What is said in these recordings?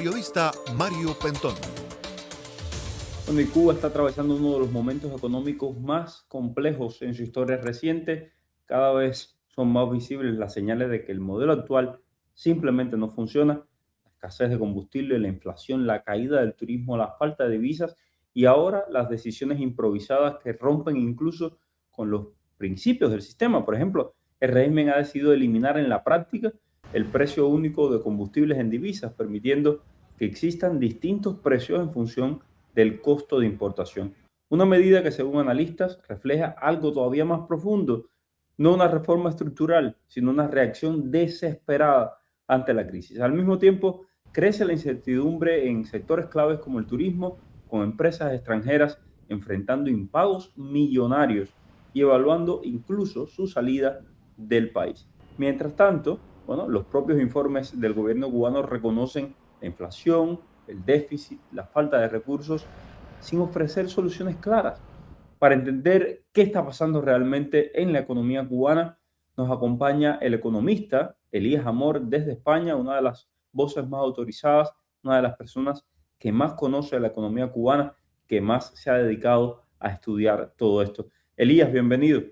Periodista Mario Pentón. Bueno, y Cuba está atravesando uno de los momentos económicos más complejos en su historia reciente. Cada vez son más visibles las señales de que el modelo actual simplemente no funciona. La escasez de combustible, la inflación, la caída del turismo, la falta de divisas y ahora las decisiones improvisadas que rompen incluso con los principios del sistema. Por ejemplo, el régimen ha decidido eliminar en la práctica el precio único de combustibles en divisas, permitiendo que existan distintos precios en función del costo de importación. Una medida que, según analistas, refleja algo todavía más profundo, no una reforma estructural, sino una reacción desesperada ante la crisis. Al mismo tiempo, crece la incertidumbre en sectores claves como el turismo, con empresas extranjeras enfrentando impagos millonarios y evaluando incluso su salida del país. Mientras tanto, bueno, los propios informes del gobierno cubano reconocen la inflación, el déficit, la falta de recursos, sin ofrecer soluciones claras. Para entender qué está pasando realmente en la economía cubana, nos acompaña el economista Elías Amor desde España, una de las voces más autorizadas, una de las personas que más conoce la economía cubana, que más se ha dedicado a estudiar todo esto. Elías, bienvenido.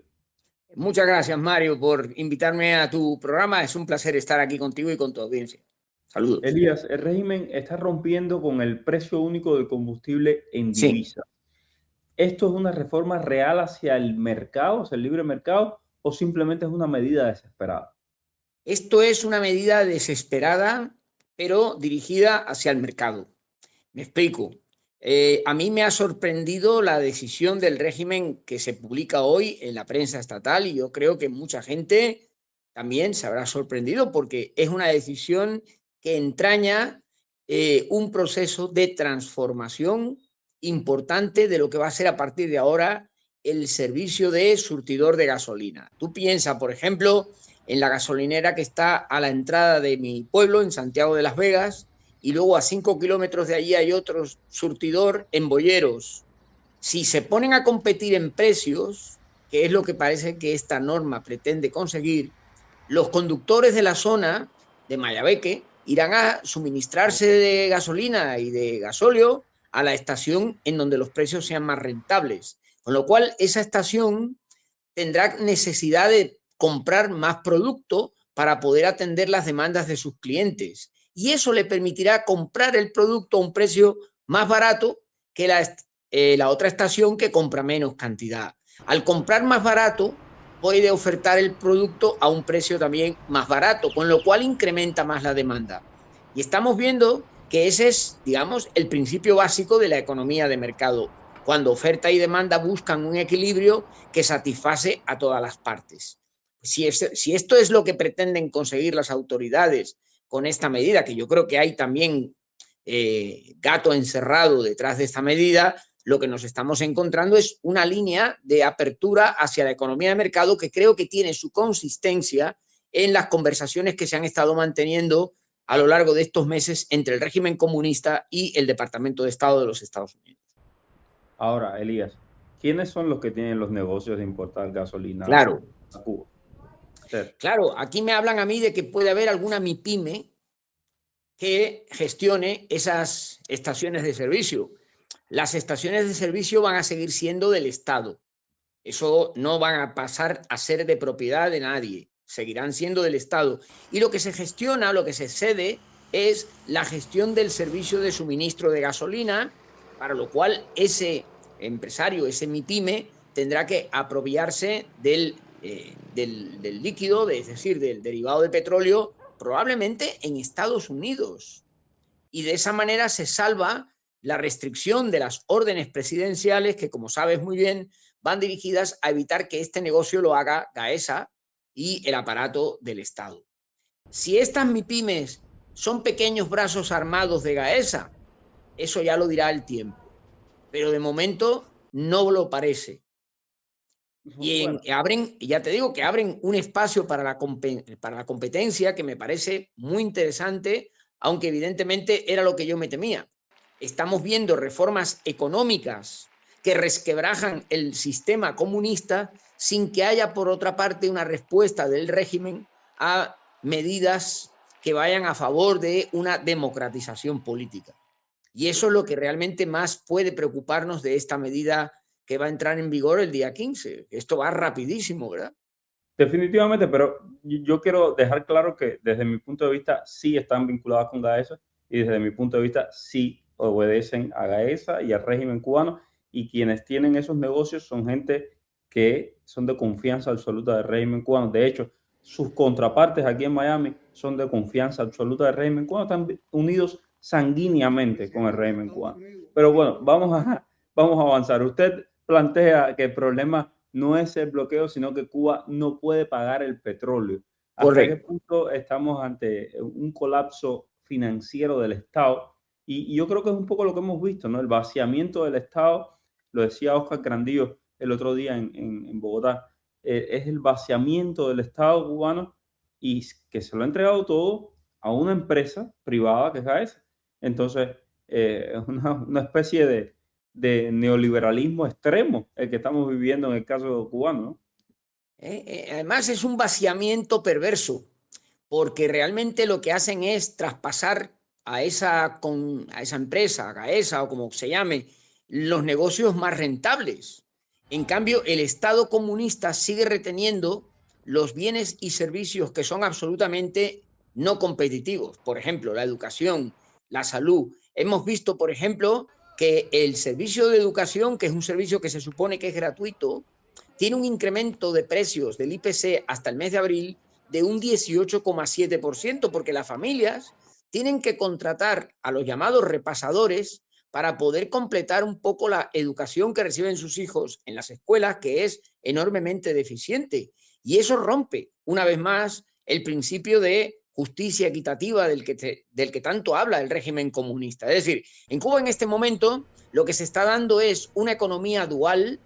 Muchas gracias, Mario, por invitarme a tu programa. Es un placer estar aquí contigo y con tu audiencia. Saludos. Elías, el régimen está rompiendo con el precio único del combustible en Sí, divisas. ¿Esto es una reforma real hacia el mercado, hacia el libre mercado, o simplemente es una medida desesperada? esto es una medida desesperada, pero dirigida hacia el mercado. Me explico. A mí me ha sorprendido la decisión del régimen que se publica hoy en la prensa estatal y yo creo que mucha gente también se habrá sorprendido porque es una decisión que entraña un proceso de transformación importante de lo que va a ser a partir de ahora el servicio de surtidor de gasolina. Tú piensas, por ejemplo, en la gasolinera que está a la entrada de mi pueblo, en Santiago de las Vegas, y luego a 5 kilómetros de allí hay otro surtidor en Boyeros. Si se ponen a competir en precios, que es lo que parece que esta norma pretende conseguir, los conductores de la zona de Mayabeque irán a suministrarse de gasolina y de gasóleo a la estación en donde los precios sean más rentables. Con lo cual, esa estación tendrá necesidad de comprar más producto para poder atender las demandas de sus clientes. Y eso le permitirá comprar el producto a un precio más barato que la otra estación que compra menos cantidad. Al comprar más barato, puede ofertar el producto a un precio también más barato, con lo cual incrementa más la demanda. Y estamos viendo que ese es, digamos, el principio básico de la economía de mercado, cuando oferta y demanda buscan un equilibrio que satisface a todas las partes. Si esto es lo que pretenden conseguir las autoridades con esta medida, que yo creo que hay también gato encerrado detrás de esta medida, lo que nos estamos encontrando es una línea de apertura hacia la economía de mercado que creo que tiene su consistencia en las conversaciones que se han estado manteniendo a lo largo de estos meses entre el régimen comunista y el Departamento de Estado de los Estados Unidos. Ahora, Elías, ¿quiénes son los que tienen los negocios de importar gasolina Claro, a Cuba? Usted. claro, aquí me hablan a mí de que puede haber alguna MIPYME que gestione esas estaciones de servicio. Las estaciones de servicio van a seguir siendo del Estado. Eso no van a pasar a ser de propiedad de nadie. Seguirán siendo del Estado. Y lo que se gestiona, lo que se cede, es la gestión del servicio de suministro de gasolina, para lo cual ese empresario, ese MIPYME, tendrá que apropiarse del líquido, es decir, del derivado de petróleo, probablemente en Estados Unidos. Y de esa manera se salva la restricción de las órdenes presidenciales que, como sabes muy bien, van dirigidas a evitar que este negocio lo haga Gaesa y el aparato del Estado. Si estas MIPYMES son pequeños brazos armados de Gaesa, eso ya lo dirá el tiempo. Pero de momento no lo parece. Bueno, Ya te digo que abren un espacio para la competencia que me parece muy interesante, aunque evidentemente era lo que yo me temía. Estamos viendo reformas económicas que resquebrajan el sistema comunista sin que haya, por otra parte, una respuesta del régimen a medidas que vayan a favor de una democratización política. Y eso es lo que realmente más puede preocuparnos de esta medida que va a entrar en vigor el día 15. Esto va rapidísimo, ¿verdad? Definitivamente, pero yo quiero dejar claro que desde mi punto de vista sí están vinculadas con Gaesa y desde mi punto de vista sí obedecen a Gaesa y al régimen cubano, y quienes tienen esos negocios son gente que son de confianza absoluta del régimen cubano. De hecho, sus contrapartes aquí en Miami son de confianza absoluta del régimen cubano, están unidos sanguíneamente con el régimen cubano. Pero bueno, vamos a avanzar. Usted plantea que el problema no es el bloqueo, sino que Cuba no puede pagar el petróleo. ¿Hasta qué Correcto. punto estamos ante un colapso financiero del Estado? Y yo creo que es un poco lo que hemos visto, ¿no? El vaciamiento del Estado, lo decía Oscar Grandillo el otro día en Bogotá, es el vaciamiento del Estado cubano y que se lo ha entregado todo a una empresa privada que es Gaesa. Entonces, es una especie de neoliberalismo extremo el que estamos viviendo en el caso cubano, ¿no? Además es un vaciamiento perverso, porque realmente lo que hacen es traspasar a esa empresa, a Gaesa o como se llame, los negocios más rentables. En cambio, el Estado comunista sigue reteniendo los bienes y servicios que son absolutamente no competitivos. Por ejemplo, la educación, la salud. Hemos visto, por ejemplo, que el servicio de educación, que es un servicio que se supone que es gratuito, tiene un incremento de precios del IPC hasta el mes de abril de un 18,7%, porque las familias tienen que contratar a los llamados repasadores para poder completar un poco la educación que reciben sus hijos en las escuelas, que es enormemente deficiente. Y eso rompe, una vez más, el principio de justicia equitativa del que tanto habla el régimen comunista. Es decir, en Cuba en este momento lo que se está dando es una economía dual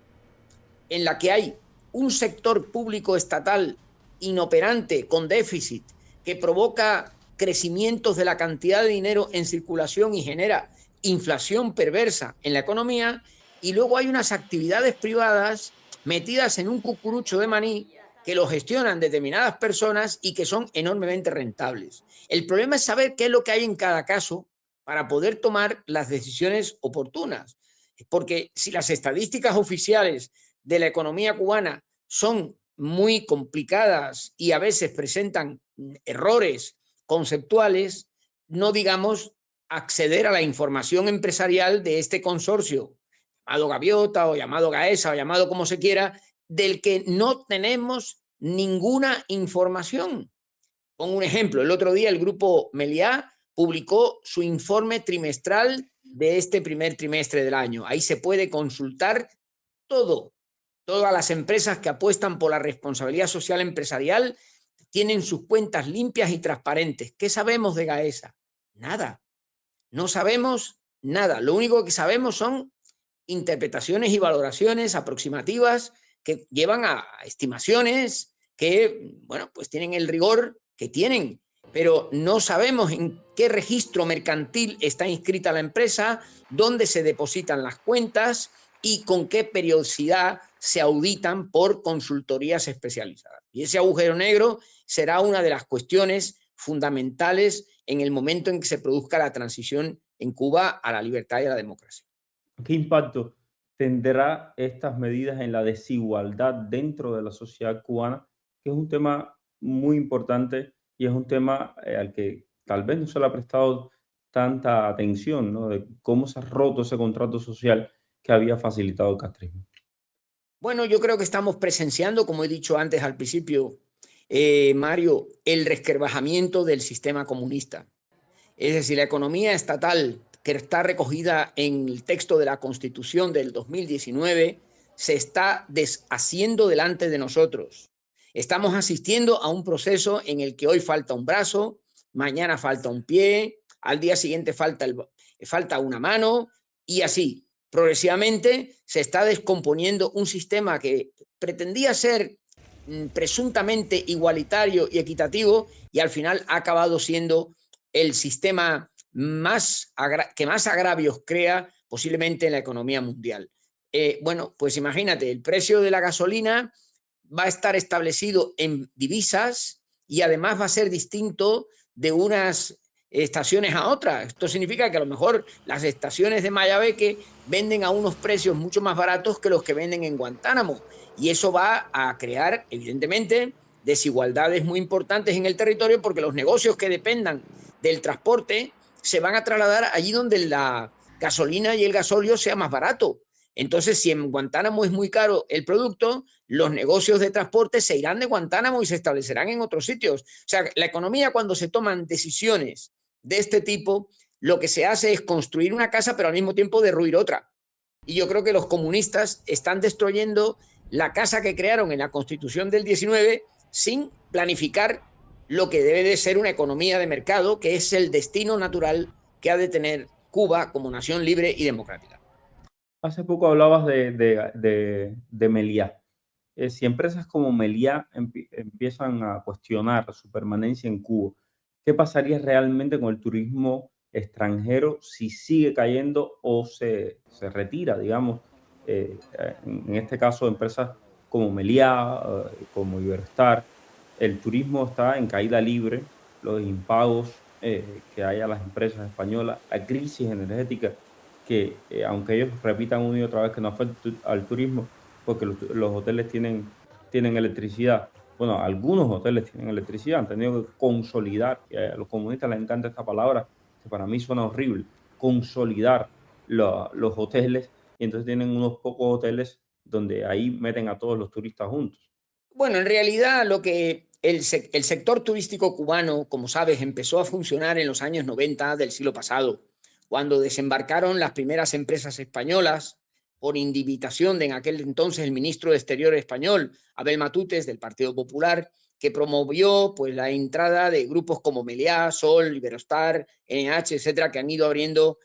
en la que hay un sector público estatal inoperante, con déficit, que provoca crecimientos de la cantidad de dinero en circulación y genera inflación perversa en la economía, y luego hay unas actividades privadas metidas en un cucurucho de maní que lo gestionan determinadas personas y que son enormemente rentables. El problema es saber qué es lo que hay en cada caso para poder tomar las decisiones oportunas. Porque si las estadísticas oficiales de la economía cubana son muy complicadas y a veces presentan errores conceptuales, no digamos acceder a la información empresarial de este consorcio, llamado Gaviota o llamado Gaesa o llamado como se quiera, del que no tenemos ninguna información. Pongo un ejemplo, el otro día el grupo Meliá publicó su informe trimestral de este primer trimestre del año. Ahí se puede consultar todo. Todas las empresas que apuestan por la responsabilidad social empresarial tienen sus cuentas limpias y transparentes. ¿Qué sabemos de Gaesa? Nada. No sabemos nada. Lo único que sabemos son interpretaciones y valoraciones aproximativas que llevan a estimaciones que, bueno, pues tienen el rigor que tienen, pero no sabemos en qué registro mercantil está inscrita la empresa, dónde se depositan las cuentas y con qué periodicidad se auditan por consultorías especializadas. Y ese agujero negro será una de las cuestiones fundamentales en el momento en que se produzca la transición en Cuba a la libertad y a la democracia. ¿Qué impacto tendrá estas medidas en la desigualdad dentro de la sociedad cubana? Que es un tema muy importante y es un tema al que tal vez no se le ha prestado tanta atención, ¿no? De cómo se ha roto ese contrato social que había facilitado el castrismo. Bueno, yo creo que estamos presenciando, como he dicho antes al principio, Mario, el resquebrajamiento del sistema comunista. Es decir, la economía estatal que está recogida en el texto de la Constitución del 2019 se está deshaciendo delante de nosotros. Estamos asistiendo a un proceso en el que hoy falta un brazo, mañana falta un pie, al día siguiente falta una mano y así. Progresivamente se está descomponiendo un sistema que pretendía ser presuntamente igualitario y equitativo y al final ha acabado siendo el sistema que más agravios crea posiblemente en la economía mundial. Bueno, pues imagínate, el precio de la gasolina va a estar establecido en divisas y además va a ser distinto de unas estaciones a otras. Esto significa que a lo mejor las estaciones de Mayabeque venden a unos precios mucho más baratos que los que venden en Guantánamo. Y eso va a crear, evidentemente, desigualdades muy importantes en el territorio, porque los negocios que dependan del transporte se van a trasladar allí donde la gasolina y el gasóleo sea más barato. Entonces, si en Guantánamo es muy caro el producto, los negocios de transporte se irán de Guantánamo y se establecerán en otros sitios. O sea, la economía, cuando se toman decisiones de este tipo, lo que se hace es construir una casa, pero al mismo tiempo derruir otra. Y yo creo que los comunistas están destruyendo la casa que crearon en la Constitución del 19 sin planificar lo que debe de ser una economía de mercado, que es el destino natural que ha de tener Cuba como nación libre y democrática. Hace poco hablabas de Meliá. Si empresas como Meliá empiezan a cuestionar su permanencia en Cuba, ¿qué pasaría realmente con el turismo extranjero si sigue cayendo o se retira, digamos? En este caso, empresas como Meliá, como Iberostar, el turismo está en caída libre, los impagos que hay a las empresas españolas, la crisis energética que, aunque ellos repitan una y otra vez que no afecta al turismo, porque los hoteles tienen electricidad. Bueno, algunos hoteles tienen electricidad, han tenido que consolidar, y a los comunistas les encanta esta palabra, que para mí suena horrible, consolidar los hoteles, y entonces tienen unos pocos hoteles donde ahí meten a todos los turistas juntos. Bueno, en realidad lo que el sector turístico cubano, como sabes, empezó a funcionar en los años 90 del siglo pasado, cuando desembarcaron las primeras empresas españolas por invitación de en aquel entonces el ministro de Exteriores español, Abel Matutes, del Partido Popular, que promovió pues la entrada de grupos como Meliá, Sol, Iberostar, NH, etcétera, que han ido abriendo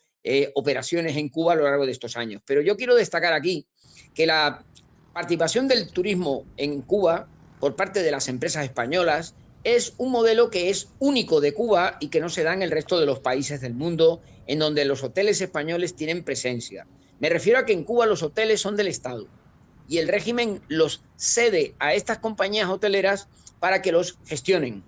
operaciones en Cuba a lo largo de estos años. Pero yo quiero destacar aquí que la participación del turismo en Cuba por parte de las empresas españolas es un modelo que es único de Cuba y que no se da en el resto de los países del mundo en donde los hoteles españoles tienen presencia. Me refiero a que en Cuba los hoteles son del Estado y el régimen los cede a estas compañías hoteleras para que los gestionen.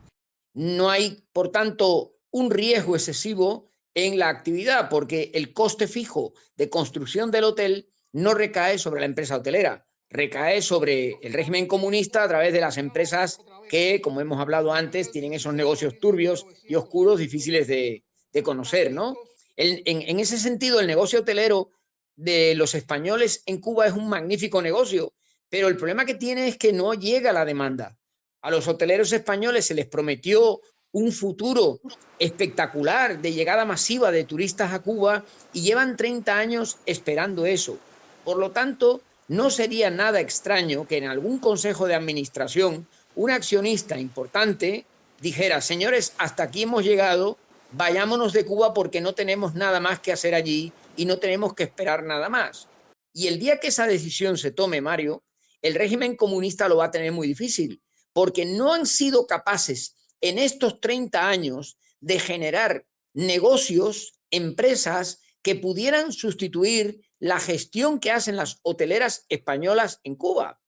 No hay, por tanto, un riesgo excesivo en la actividad porque el coste fijo de construcción del hotel no recae sobre la empresa hotelera, recae sobre el régimen comunista a través de las empresas que, como hemos hablado antes, tienen esos negocios turbios y oscuros difíciles de conocer, ¿no? En ese sentido, el negocio hotelero de los españoles en Cuba es un magnífico negocio, pero el problema que tiene es que no llega la demanda. A los hoteleros españoles se les prometió un futuro espectacular de llegada masiva de turistas a Cuba y llevan 30 años esperando eso. Por lo tanto, no sería nada extraño que en algún consejo de administración un accionista importante dijera, señores, hasta aquí hemos llegado, vayámonos de Cuba porque no tenemos nada más que hacer allí y no tenemos que esperar nada más. Y el día que esa decisión se tome, Mario, el régimen comunista lo va a tener muy difícil, porque no han sido capaces en estos 30 años de generar negocios, empresas que pudieran sustituir la gestión que hacen las hoteleras españolas en Cuba.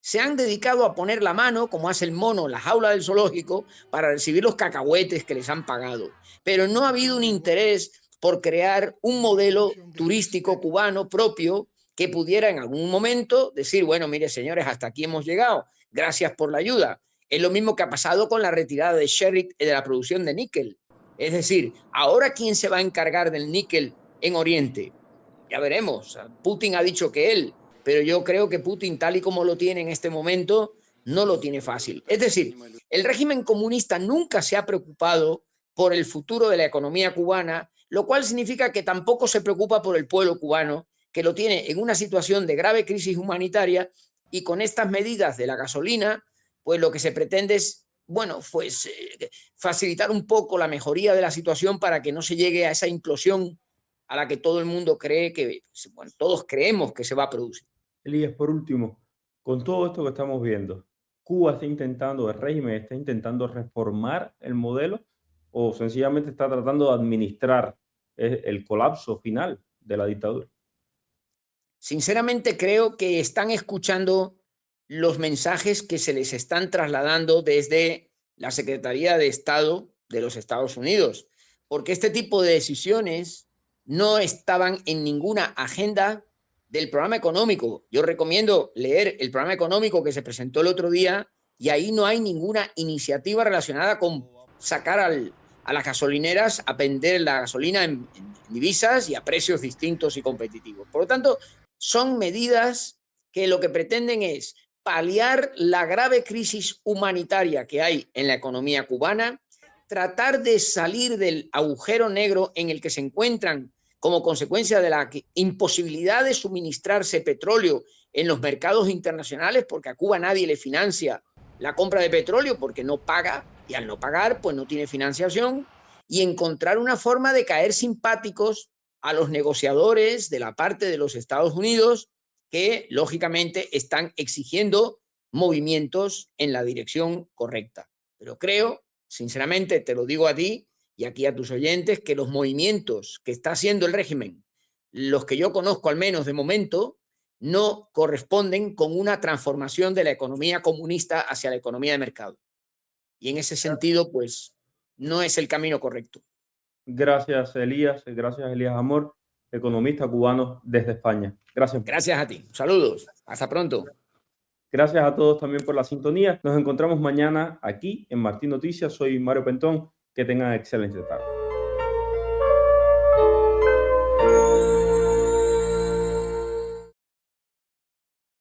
Se han dedicado a poner la mano, como hace el mono en la jaula del zoológico, para recibir los cacahuetes que les han pagado. Pero no ha habido un interés por crear un modelo turístico cubano propio que pudiera en algún momento decir, bueno, mire, señores, hasta aquí hemos llegado, gracias por la ayuda. Es lo mismo que ha pasado con la retirada de Sherritt de la producción de níquel. Es decir, ahora ¿quién se va a encargar del níquel en Oriente? Ya veremos. Putin ha dicho que él, pero yo creo que Putin, tal y como lo tiene en este momento, no lo tiene fácil. Es decir, el régimen comunista nunca se ha preocupado por el futuro de la economía cubana, lo cual significa que tampoco se preocupa por el pueblo cubano, que lo tiene en una situación de grave crisis humanitaria y con estas medidas de la gasolina, pues lo que se pretende es, bueno, pues facilitar un poco la mejoría de la situación para que no se llegue a esa implosión a la que todo el mundo cree que, bueno, todos creemos que se va a producir. Elías, por último, con todo esto que estamos viendo, ¿Cuba está intentando, el régimen está intentando reformar el modelo o sencillamente está tratando de administrar el colapso final de la dictadura? Sinceramente creo que están escuchando los mensajes que se les están trasladando desde la Secretaría de Estado de los Estados Unidos, porque este tipo de decisiones no estaban en ninguna agenda del programa económico. Yo recomiendo leer el programa económico que se presentó el otro día y ahí no hay ninguna iniciativa relacionada con sacar a las gasolineras a vender la gasolina en divisas y a precios distintos y competitivos. Por lo tanto, son medidas que lo que pretenden es paliar la grave crisis humanitaria que hay en la economía cubana, tratar de salir del agujero negro en el que se encuentran como consecuencia de la imposibilidad de suministrarse petróleo en los mercados internacionales, porque a Cuba nadie le financia la compra de petróleo porque no paga, y al no pagar, pues no tiene financiación, y encontrar una forma de caer simpáticos a los negociadores de la parte de los Estados Unidos que, lógicamente, están exigiendo movimientos en la dirección correcta. Pero creo, sinceramente, te lo digo a ti y aquí a tus oyentes, que los movimientos que está haciendo el régimen, los que yo conozco al menos de momento, no corresponden con una transformación de la economía comunista hacia la economía de mercado. Y en ese sentido, pues, no es el camino correcto. Gracias, Elías Amor, economista cubano desde España. Gracias. Gracias a ti. Saludos. Hasta pronto. Gracias a todos también por la sintonía. Nos encontramos mañana aquí en Martín Noticias. Soy Mario Pentón. Que tengan excelente tarde.